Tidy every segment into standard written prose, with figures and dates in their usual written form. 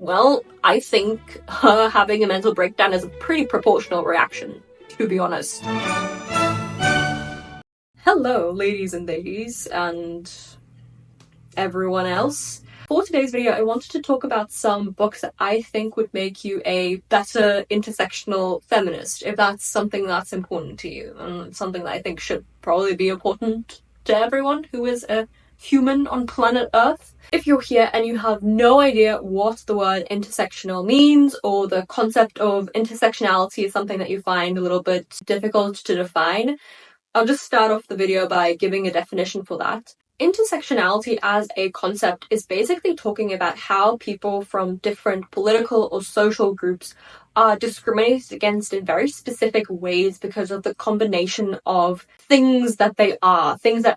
well, I think her having a mental breakdown is a pretty proportional reaction, to be honest. Hello, ladies and ladies, and everyone else. For today's video, I wanted to talk about some books that I think would make you a better intersectional feminist, if that's something that's important to you, and something that I think should probably be important to everyone who is a human on planet Earth. If you're here and you have no idea what the word intersectional means, or the concept of intersectionality is something that you find a little bit difficult to define, I'll just start off the video by giving a definition for that. Intersectionality as a concept is basically talking about how people from different political or social groups are discriminated against in very specific ways because of the combination of things that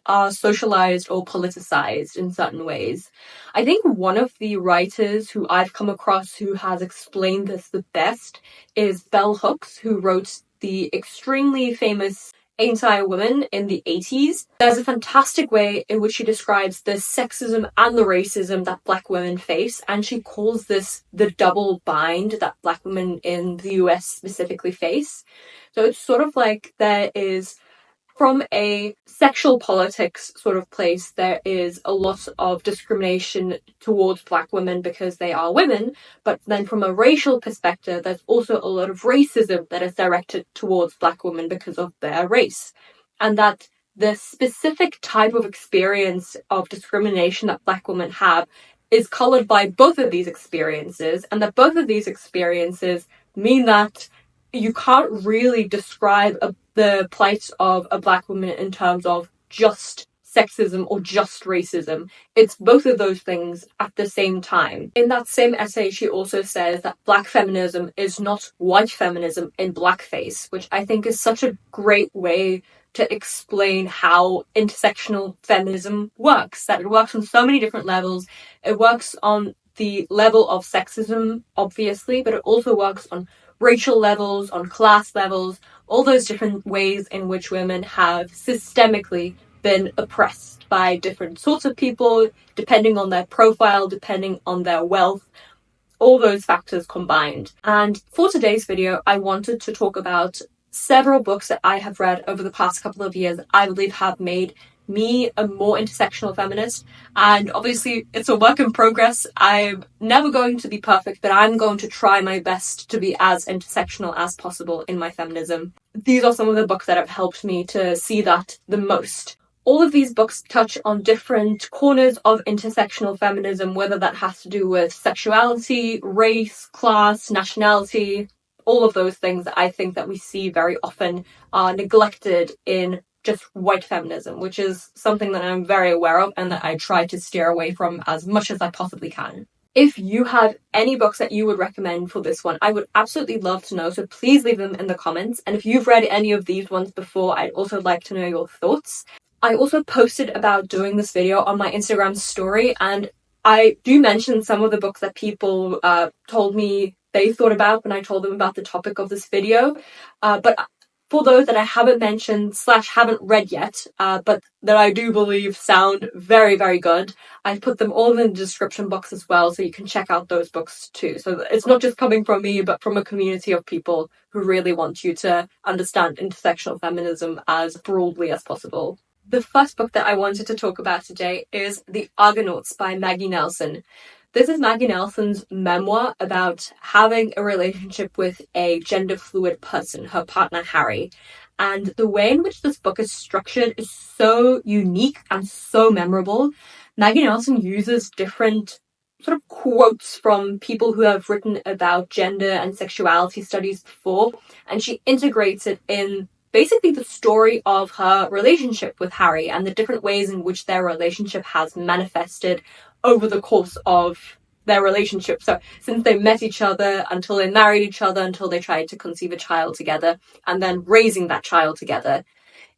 are socialized or politicized in certain ways. I think one of the writers who I've come across who has explained this the best is Bell Hooks, who wrote the extremely famous Ain't I a Woman in the 80s. There's a fantastic way in which she describes the sexism and the racism that Black women face, and she calls this the double bind that Black women in the US specifically face. So it's sort of like there is, from a sexual politics sort of place, there is a lot of discrimination towards Black women because they are women, but then from a racial perspective, there's also a lot of racism that is directed towards Black women because of their race. And that the specific type of experience of discrimination that Black women have is colored by both of these experiences, and that both of these experiences mean that you can't really describe the plight of a Black woman in terms of just sexism or just racism. It's both of those things at the same time. In that same essay, she also says that Black feminism is not white feminism in blackface, which I think is such a great way to explain how intersectional feminism works, that it works on so many different levels. It works on the level of sexism, obviously, but it also works on racial levels, on class levels, all those different ways in which women have systemically been oppressed by different sorts of people, depending on their profile, depending on their wealth, all those factors combined. And for today's video, I wanted to talk about several books that I have read over the past couple of years that I believe have made me a more intersectional feminist. And obviously it's a work in progress. I'm never going to be perfect, but I'm going to try my best to be as intersectional as possible in my feminism. These are some of the books that have helped me to see that the most. All of these books touch on different corners of intersectional feminism, whether that has to do with sexuality, race, class, nationality, all of those things that I think that we see very often are neglected in just white feminism, which is something that I'm very aware of and that I try to steer away from as much as I possibly can. If you have any books that you would recommend for this one, I would absolutely love to know, so please leave them in the comments. And if you've read any of these ones before, I'd also like to know your thoughts. I also posted about doing this video on my Instagram story, and I do mention some of the books that people told me they thought about when I told them about the topic of this video, but for those that I haven't mentioned / haven't read yet, but that I do believe sound very, very good, I put them all in the description box as well, so you can check out those books too. So it's not just coming from me, but from a community of people who really want you to understand intersectional feminism as broadly as possible. The first book that I wanted to talk about today is The Argonauts by Maggie Nelson. This is Maggie Nelson's memoir about having a relationship with a gender-fluid person, her partner Harry. And the way in which this book is structured is so unique and so memorable. Maggie Nelson uses different sort of quotes from people who have written about gender and sexuality studies before, and she integrates it in basically the story of her relationship with Harry and the different ways in which their relationship has manifested over the course of their relationship. So since they met each other, until they married each other, until they tried to conceive a child together, and then raising that child together.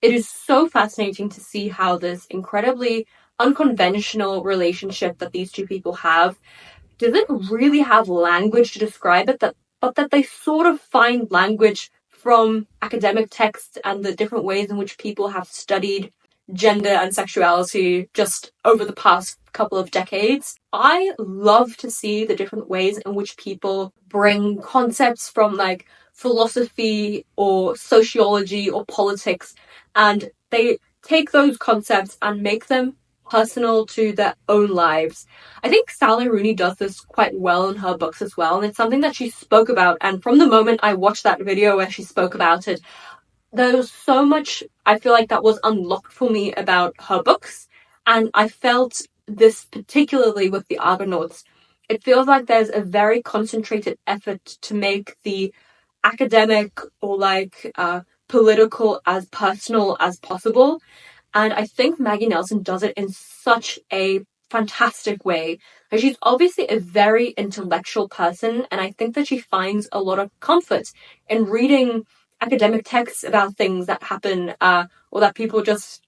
It is so fascinating to see how this incredibly unconventional relationship that these two people have doesn't really have language to describe it, but that they sort of find language from academic texts and the different ways in which people have studied gender and sexuality just over the past couple of decades. I love to see the different ways in which people bring concepts from like philosophy or sociology or politics, and they take those concepts and make them personal to their own lives. I think Sally Rooney does this quite well in her books as well, and it's something that she spoke about. And from the moment I watched that video where she spoke about it, there was so much I feel like that was unlocked for me about her books, and I felt this particularly with the Argonauts. It feels like there's a very concentrated effort to make the academic or like political as personal as possible, and I think Maggie Nelson does it in such a fantastic way. She's obviously a very intellectual person, and I think that she finds a lot of comfort in reading academic texts about things that happen or that people just,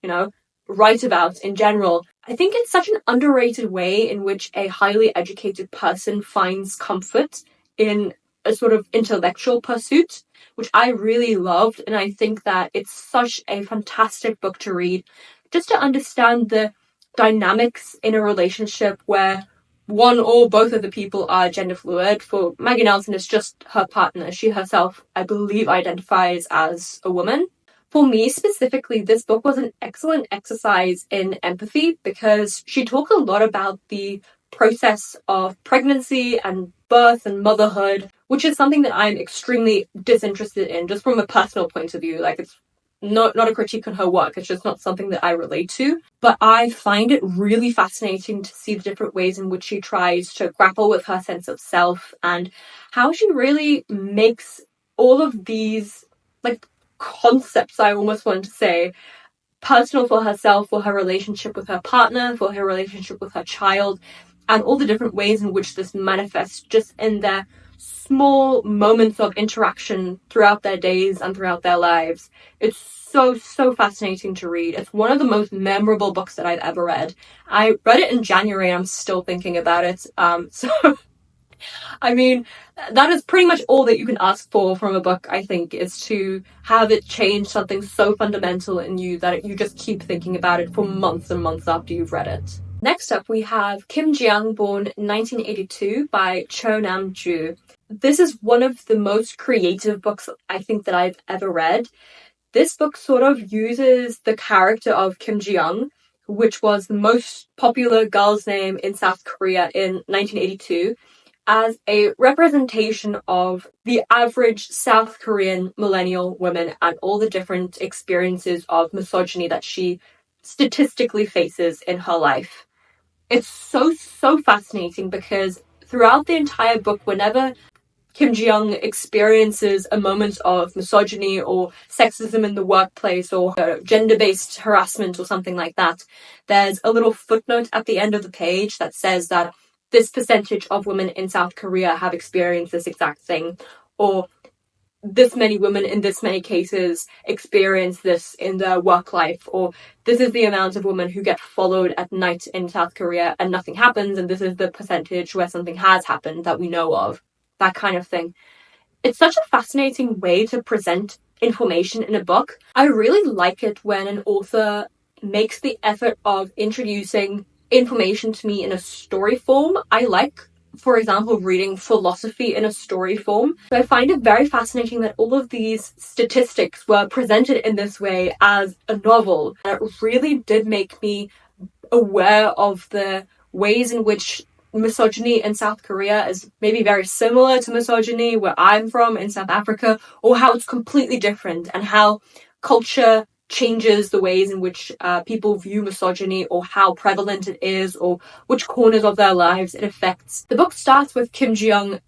write about in general. I think it's such an underrated way in which a highly educated person finds comfort in a sort of intellectual pursuit, which I really loved. And I think that it's such a fantastic book to read just to understand the dynamics in a relationship where one or both of the people are gender fluid. For Maggie Nelson, it's just her partner. She herself, I believe, identifies as a woman. For me specifically, this book was an excellent exercise in empathy because she talked a lot about the process of pregnancy and birth and motherhood, which is something that I'm extremely disinterested in just from a personal point of view. Like, it's not a critique on her work, it's just not something that I relate to. But I find it really fascinating to see the different ways in which she tries to grapple with her sense of self and how she really makes all of these, like, concepts, I almost want to say, personal for herself, for her relationship with her partner, for her relationship with her child, and all the different ways in which this manifests just in their small moments of interaction throughout their days and throughout their lives. It's so fascinating to read. It's one of the most memorable books that I've ever read. I read it in January and I'm still thinking about it. So I mean, that is pretty much all that you can ask for from a book, I think, is to have it change something so fundamental in you that you just keep thinking about it for months and months after you've read it. Next up, we have Kim Jiyoung, born 1982, by Cho Nam-ju. This is one of the most creative books I think that I've ever read. This book sort of uses the character of Kim Jiyoung, which was the most popular girl's name in South Korea in 1982, as a representation of the average South Korean millennial woman and all the different experiences of misogyny that she statistically faces in her life. It's so fascinating because throughout the entire book, whenever Kim Jiyoung experiences a moment of misogyny or sexism in the workplace or gender-based harassment or something like that, there's a little footnote at the end of the page that says that this percentage of women in South Korea have experienced this exact thing, or this many women in this many cases experience this in their work life, or this is the amount of women who get followed at night in South Korea and nothing happens, and this is the percentage where something has happened that we know of. That kind of thing. It's such a fascinating way to present information in a book. I really like it when an author makes the effort of introducing information to me in a story form. I like, for example, reading philosophy in a story form. So I find it very fascinating that all of these statistics were presented in this way as a novel. And it really did make me aware of the ways in which misogyny in South Korea is maybe very similar to misogyny where I'm from in South Africa, or how it's completely different, and how culture changes the ways in which people view misogyny, or how prevalent it is, or which corners of their lives it affects. The book starts with Kim Jiyoung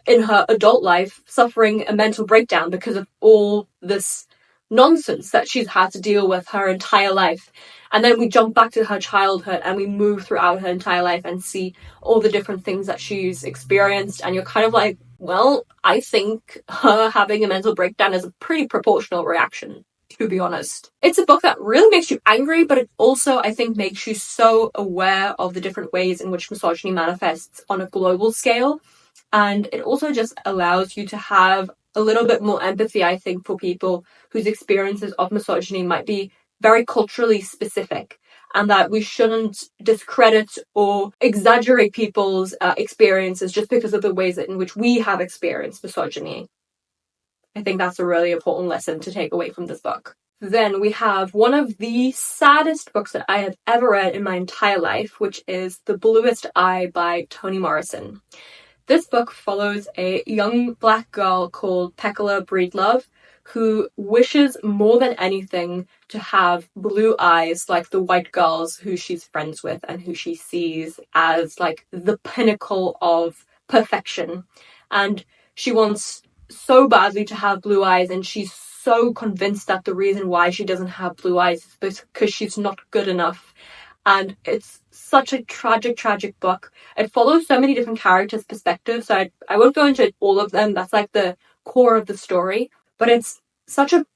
in her adult life suffering a mental breakdown because of all this nonsense that she's had to deal with her entire life. And then we jump back to her childhood and we move throughout her entire life and see all the different things that she's experienced. And you're kind of like, well, I think her having a mental breakdown is a pretty proportional reaction, to be honest. It's a book that really makes you angry, but it also, I think, makes you so aware of the different ways in which misogyny manifests on a global scale. And it also just allows you to have a little bit more empathy, I think, for people whose experiences of misogyny might be very culturally specific, and that we shouldn't discredit or exaggerate people's experiences just because of the ways in which we have experienced misogyny. I think that's a really important lesson to take away from this book. Then we have one of the saddest books that I have ever read in my entire life, which is The Bluest Eye by Toni Morrison. This book follows a young black girl called Pecola Breedlove, who wishes more than anything to have blue eyes like the white girls who she's friends with and who she sees as like the pinnacle of perfection. And she wants so badly to have blue eyes, and she's so convinced that the reason why she doesn't have blue eyes is because she's not good enough. And it's such a tragic book. It follows so many different characters' perspectives, so I won't go into all of them. That's like the core of the story. But it's such a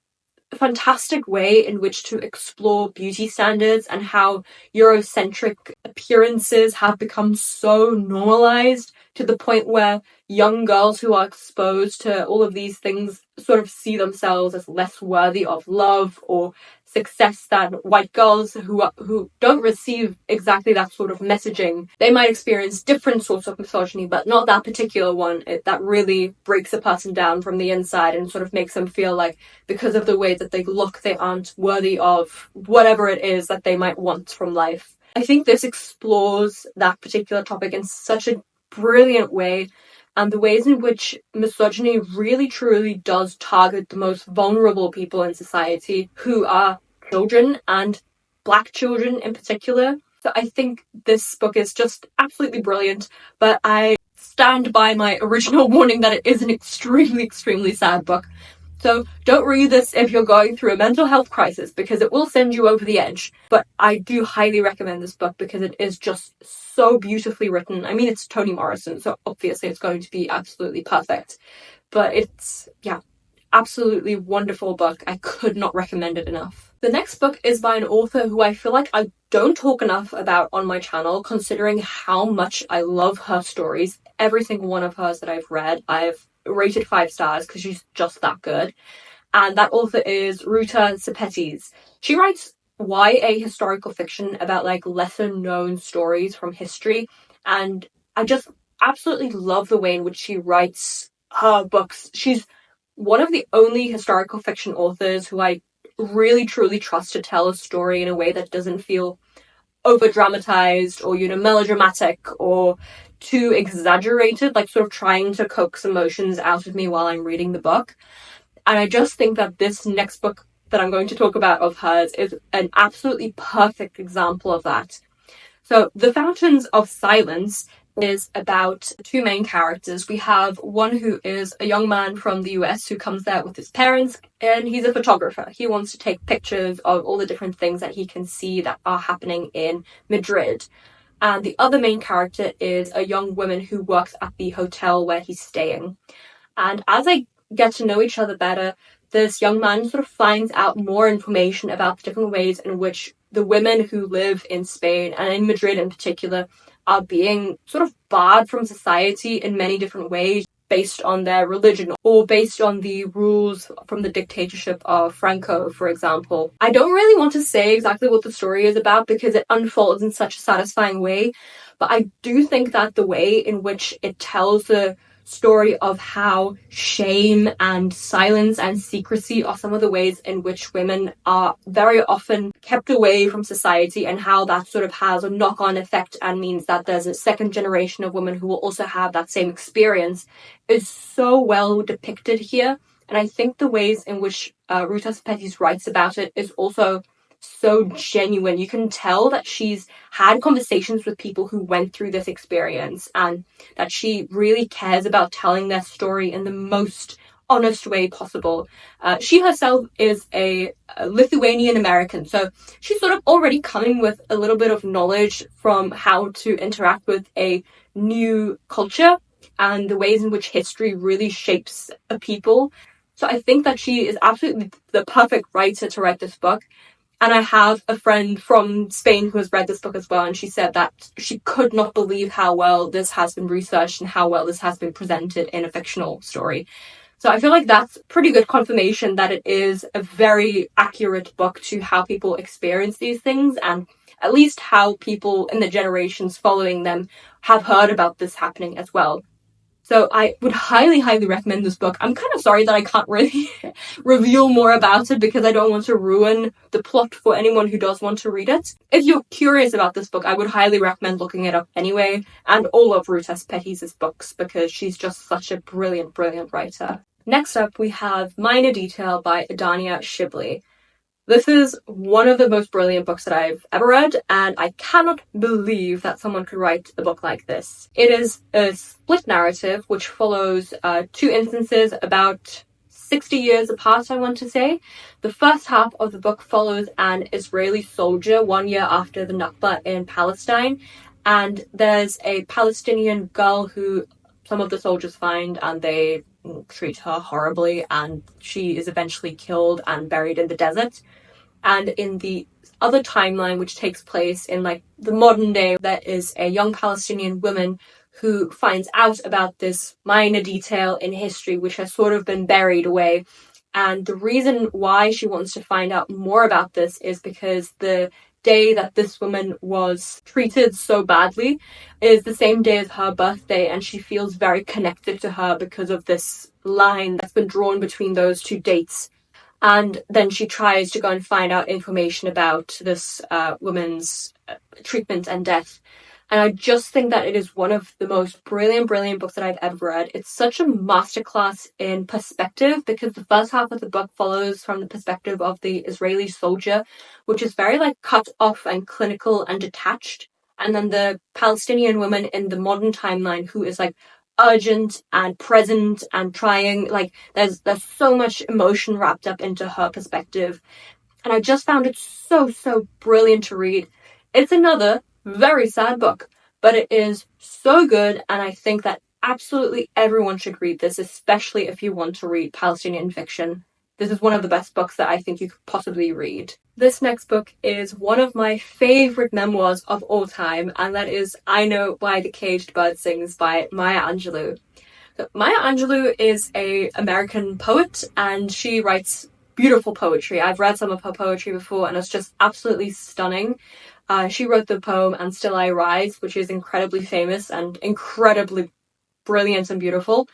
fantastic way in which to explore beauty standards and how Eurocentric appearances have become so normalized to the point where young girls who are exposed to all of these things sort of see themselves as less worthy of love or success than white girls who don't receive exactly that sort of messaging. They might experience different sorts of misogyny, but not that particular one. That really breaks a person down from the inside and sort of makes them feel like because of the way that they look, they aren't worthy of whatever it is that they might want from life. I think this explores that particular topic in such a brilliant way, and the ways in which misogyny really truly does target the most vulnerable people in society, who are children, and black children in particular. So I think this book is just absolutely brilliant, but I stand by my original warning that it is an extremely sad book. So don't read this if you're going through a mental health crisis, because it will send you over the edge. But I do highly recommend this book because it is just so beautifully written. I mean, it's Toni Morrison, so obviously it's going to be absolutely perfect. But it's, absolutely wonderful book. I could not recommend it enough. The next book is by an author who I feel like I don't talk enough about on my channel, considering how much I love her stories. Every single one of hers that I've read, I've rated 5 stars because she's just that good. And that author is Ruta Sepetys. She writes YA historical fiction about like lesser known stories from history, and I just absolutely love the way in which she writes her books. She's one of the only historical fiction authors who I really truly trust to tell a story in a way that doesn't feel over dramatized or melodramatic or too exaggerated, like sort of trying to coax emotions out of me while I'm reading the book. And I just think that this next book that I'm going to talk about of hers is an absolutely perfect example of that. So The Fountains of Silence is about 2 main characters. We have one who is a young man from the US who comes there with his parents, and he's a photographer. He wants to take pictures of all the different things that he can see that are happening in Madrid. And the other main character is a young woman who works at the hotel where he's staying. And as they get to know each other better, this young man sort of finds out more information about the different ways in which the women who live in Spain, and in Madrid in particular, are being sort of barred from society in many different ways based on their religion or based on the rules from the dictatorship of Franco, for example. I don't really want to say exactly what the story is about because it unfolds in such a satisfying way, but I do think that the way in which it tells the story of how shame and silence and secrecy are some of the ways in which women are very often kept away from society, and how that sort of has a knock-on effect and means that there's a second generation of women who will also have that same experience, is so well depicted here. And I think the ways in which Ruta Sepetys writes about it is also so genuine. You can tell that she's had conversations with people who went through this experience, and that she really cares about telling their story in the most honest way possible. She herself is a Lithuanian American, so she's sort of already coming with a little bit of knowledge from how to interact with a new culture and the ways in which history really shapes a people. So I think that she is absolutely the perfect writer to write this book. And I have a friend from Spain who has read this book as well, and she said that she could not believe how well this has been researched and how well this has been presented in a fictional story. So I feel like that's pretty good confirmation that it is a very accurate book to how people experience these things, and at least how people in the generations following them have heard about this happening as well. So I would highly, highly recommend this book. I'm kind of sorry that I can't really reveal more about it because I don't want to ruin the plot for anyone who does want to read it. If you're curious about this book, I would highly recommend looking it up anyway, and all of Ruta Sepetys' books because she's just such a brilliant, brilliant writer. Next up, we have Minor Detail by Adania Shibli. This is one of the most brilliant books that I've ever read, and I cannot believe that someone could write a book like this. It is a split narrative which follows two instances about 60 years apart, I want to say. The first half of the book follows an Israeli soldier 1 year after the Nakba in Palestine, and there's a Palestinian girl who some of the soldiers find and they treat her horribly, and she is eventually killed and buried in the desert. And in the other timeline, which takes place in like the modern day, there is a young Palestinian woman who finds out about this minor detail in history which has sort of been buried away. And the reason why she wants to find out more about this is because the day that this woman was treated so badly is the same day as her birthday, and she feels very connected to her because of this line that's been drawn between those two dates. And then she tries to go and find out information about this woman's treatment and death. And I just think that it is one of the most brilliant, brilliant books that I've ever read. It's such a masterclass in perspective because the first half of the book follows from the perspective of the Israeli soldier, which is very like cut off and clinical and detached. And then the Palestinian woman in the modern timeline who is like urgent and present and trying, like there's so much emotion wrapped up into her perspective. And I just found it so brilliant to read. It's another very sad book, but it is so good, and I think that absolutely everyone should read this, especially if you want to read Palestinian fiction. This is one of the best books that I think you could possibly read. This next book is one of my favorite memoirs of all time, and that is I Know Why the Caged Bird Sings by Maya Angelou. So Maya Angelou is an American poet, and she writes beautiful poetry. I've read some of her poetry before, and it's just absolutely stunning. She wrote the poem And Still I Rise, which is incredibly famous and incredibly brilliant and beautiful.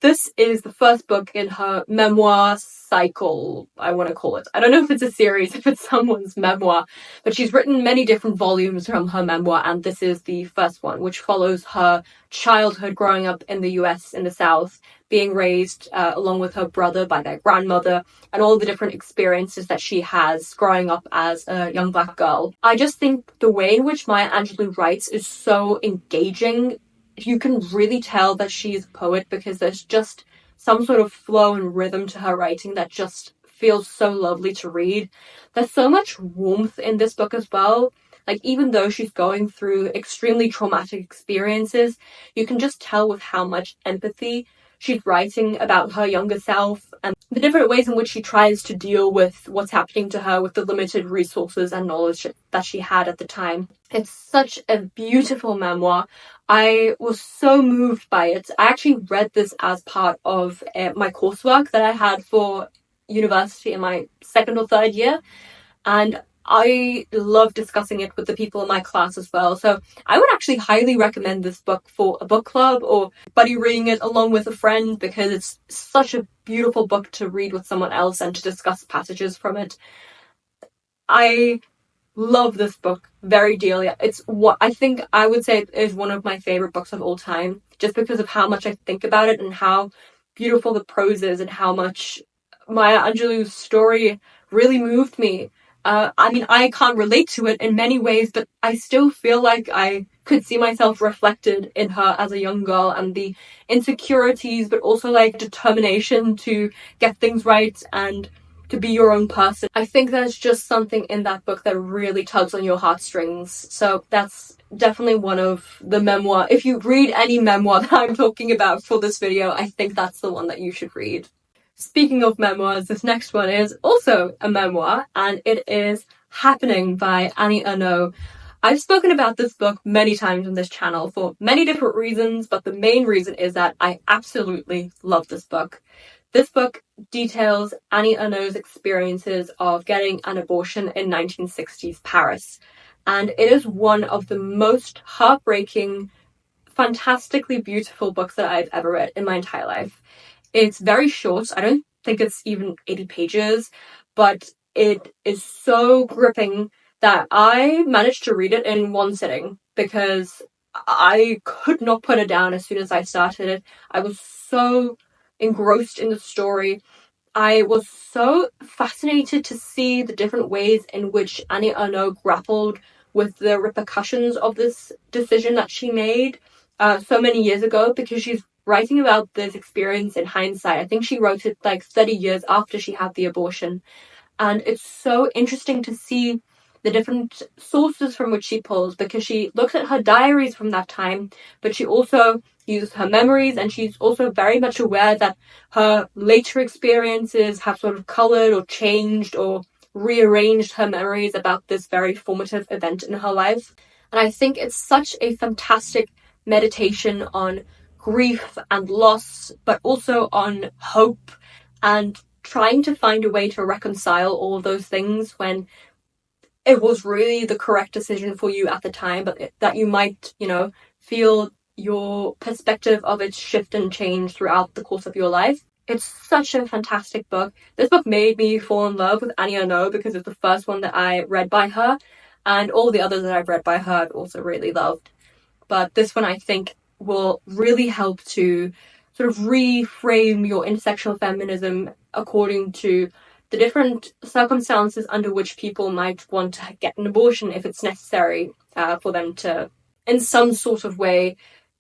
This is the first book in her memoir cycle, I want to call it. I don't know if it's a series, if it's someone's memoir, but she's written many different volumes from her memoir, and this is the first one, which follows her childhood growing up in the US in the South, being raised along with her brother by their grandmother, and all the different experiences that she has growing up as a young Black girl. I just think the way in which Maya Angelou writes is so engaging. You can really tell that she's a poet because there's just some sort of flow and rhythm to her writing that just feels so lovely to read. There's so much warmth in this book as well. Like, even though she's going through extremely traumatic experiences, you can just tell with how much empathy she's writing about her younger self and the different ways in which she tries to deal with what's happening to her with the limited resources and knowledge that she had at the time. It's such a beautiful memoir. I was so moved by it. I actually read this as part of my coursework that I had for university in my second or third year, and I love discussing it with the people in my class as well. So I would actually highly recommend this book for a book club or buddy reading it along with a friend because it's such a beautiful book to read with someone else and to discuss passages from it. I love this book very dearly. It's what I think I would say is one of my favorite books of all time, just because of how much I think about it and how beautiful the prose is and how much Maya Angelou's story really moved me. I mean, I can't relate to it in many ways, but I still feel like I could see myself reflected in her as a young girl and the insecurities, but also like determination to get things right and to be your own person. I think there's just something in that book that really tugs on your heartstrings. So that's definitely one of the memoir. If you read any memoir that I'm talking about for this video, I think that's the one that you should read. Speaking of memoirs, this next one is also a memoir, and it is Happening by Annie Ernaux. I've spoken about this book many times on this channel for many different reasons, but the main reason is that I absolutely love this book. This book details Annie Ernaux's experiences of getting an abortion in 1960s Paris, and it is one of the most heartbreaking, fantastically beautiful books that I've ever read in my entire life. It's very short. I don't think it's even 80 pages, but it is so gripping that I managed to read it in one sitting because I could not put it down as soon as I started it. I was so engrossed in the story. I was so fascinated to see the different ways in which Annie Ernaux grappled with the repercussions of this decision that she made so many years ago, because she's writing about this experience in hindsight. I think she wrote it like 30 years after she had the abortion. And it's so interesting to see the different sources from which she pulls, because she looks at her diaries from that time, but she also uses her memories, and she's also very much aware that her later experiences have sort of colored or changed or rearranged her memories about this very formative event in her life. And I think it's such a fantastic meditation on grief and loss, but also on hope and trying to find a way to reconcile all of those things when it was really the correct decision for you at the time, but that you might, feel your perspective of it shift and change throughout the course of your life. It's such a fantastic book. This book made me fall in love with Annie Ernaux because it's the first one that I read by her, and all the others that I've read by her I've also really loved. But this one, I think, will really help to sort of reframe your intersectional feminism according to the different circumstances under which people might want to get an abortion if it's necessary for them to, in some sort of way,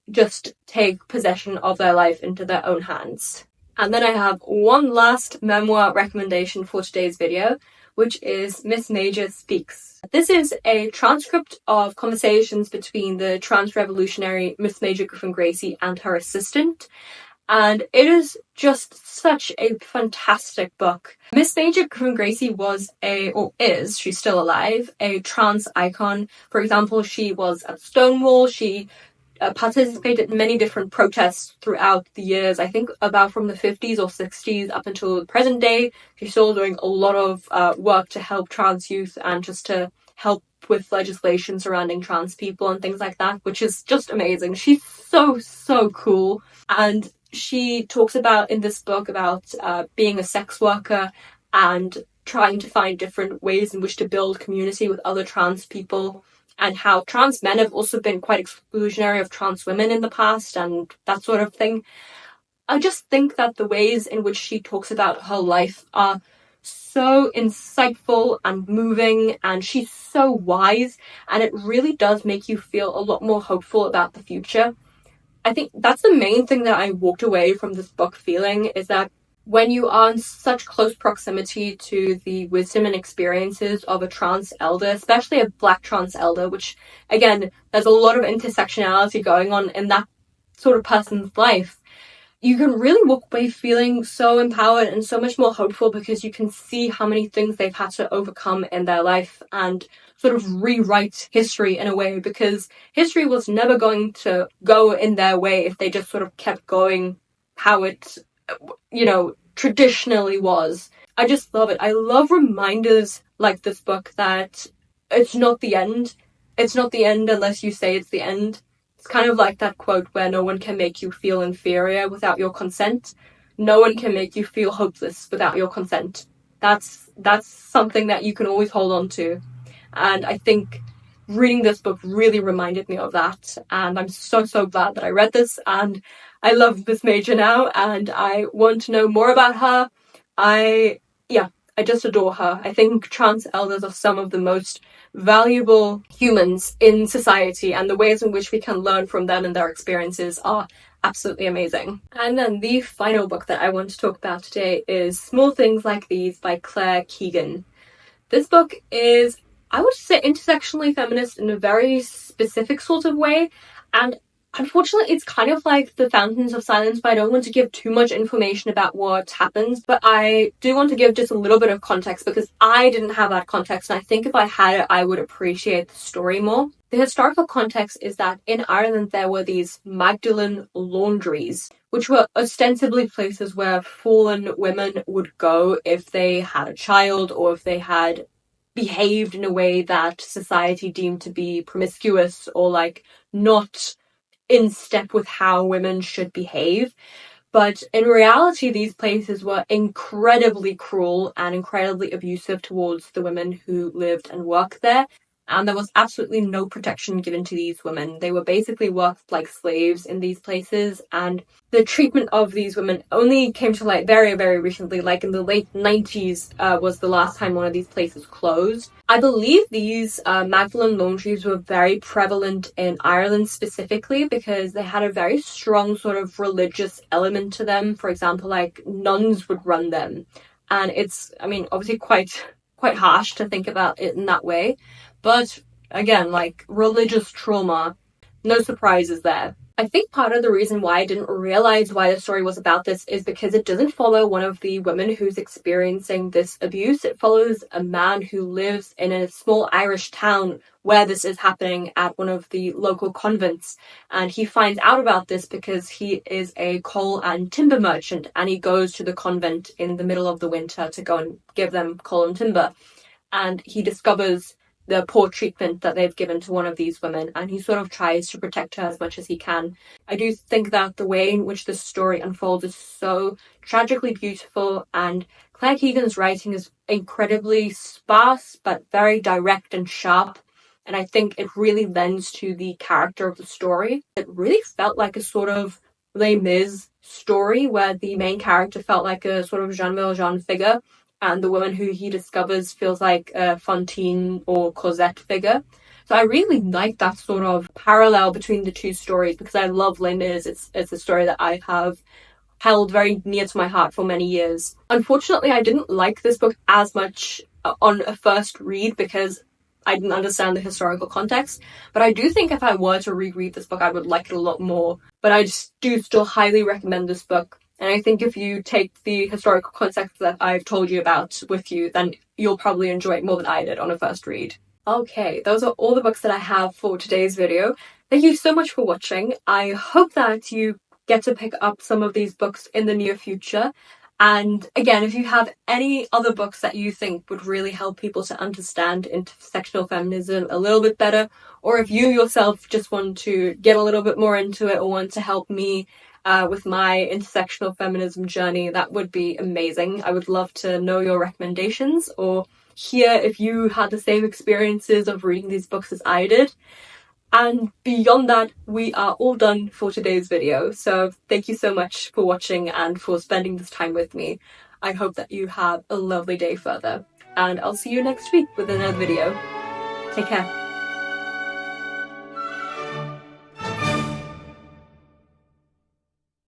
just take possession of their life into their own hands. And then I have one last memoir recommendation for today's video, which is Miss Major Speaks. This is a transcript of conversations between the trans revolutionary Miss Major Griffin-Gracie and her assistant, and it is just such a fantastic book. Miss Major Griffin-Gracie she's still alive, a trans icon. For example, she was at Stonewall, she participated in many different protests throughout the years, I think about from the 50s or 60s up until the present day. She's still doing a lot of work to help trans youth and just to help with legislation surrounding trans people and things like that, which is just amazing. She's so cool. And she talks about in this book about being a sex worker and trying to find different ways in which to build community with other trans people, and how trans men have also been quite exclusionary of trans women in the past and that sort of thing. I just think that the ways in which she talks about her life are so insightful and moving, and she's so wise, and it really does make you feel a lot more hopeful about the future. I think that's the main thing that I walked away from this book feeling, is that when you are in such close proximity to the wisdom and experiences of a trans elder, especially a Black trans elder, which, again, there's a lot of intersectionality going on in that sort of person's life, you can really walk away feeling so empowered and so much more hopeful, because you can see how many things they've had to overcome in their life and sort of rewrite history in a way, because history was never going to go in their way if they just sort of kept going how it traditionally was. I just love it. I love reminders like this book that it's not the end. It's not the end unless you say it's the end. It's kind of like that quote where no one can make you feel inferior without your consent. No one can make you feel hopeless without your consent. That's something that you can always hold on to. And I think reading this book really reminded me of that. And I'm so glad that I read this, and I love Miss Major now, and I want to know more about her. I just adore her. I think trans elders are some of the most valuable humans in society, and the ways in which we can learn from them and their experiences are absolutely amazing. And then the final book that I want to talk about today is Small Things Like These by Claire Keegan. This book is, I would say, intersectionally feminist in a very specific sort of way, and Unfortunately, it's kind of like the Fountains of Silence, but I don't want to give too much information about what happens, but I do want to give just a little bit of context because I didn't have that context, and I think if I had it, I would appreciate the story more. The historical context is that in Ireland there were these Magdalen laundries, which were ostensibly places where fallen women would go if they had a child or if they had behaved in a way that society deemed to be promiscuous or like not in step with how women should behave. But in reality, these places were incredibly cruel and incredibly abusive towards the women who lived and worked there. And there was absolutely no protection given to these women. They were basically worked like slaves in these places, and the treatment of these women only came to light very, very recently, like in the late 90s was the last time one of these places closed. I believe these Magdalen laundries were very prevalent in Ireland specifically because they had a very strong sort of religious element to them. For example, like nuns would run them. And it's, I mean, obviously quite harsh to think about it in that way. But again, like religious trauma, no surprises there. I think part of the reason why I didn't realize why the story was about this is because it doesn't follow one of the women who's experiencing this abuse. It follows a man who lives in a small Irish town where this is happening at one of the local convents. And he finds out about this because he is a coal and timber merchant, and he goes to the convent in the middle of the winter to go and give them coal and timber. And he discovers the poor treatment that they've given to one of these women, and he sort of tries to protect her as much as he can. I do think that the way in which this story unfolds is so tragically beautiful, and Claire Keegan's writing is incredibly sparse but very direct and sharp, and I think it really lends to the character of the story. It really felt like a sort of Les Mis story where the main character felt like a sort of Jean Valjean figure, and the woman who he discovers feels like a Fantine or Cosette figure. So I really like that sort of parallel between the two stories because I love Les Mis. It's a story that I have held very near to my heart for many years. Unfortunately, I didn't like this book as much on a first read because I didn't understand the historical context, but I do think if I were to reread this book, I would like it a lot more. But I just do still highly recommend this book. And I think if you take the historical context that I've told you about with you, then you'll probably enjoy it more than I did on a first read. Okay, those are all the books that I have for today's video. Thank you so much for watching. I hope that you get to pick up some of these books in the near future. And again, if you have any other books that you think would really help people to understand intersectional feminism a little bit better, or if you yourself just want to get a little bit more into it or want to help me with my intersectional feminism journey, that would be amazing. I would love to know your recommendations or hear if you had the same experiences of reading these books as I did. And beyond that, we are all done for today's video. So thank you so much for watching and for spending this time with me. I hope that you have a lovely day further. And I'll see you next week with another video. Take care.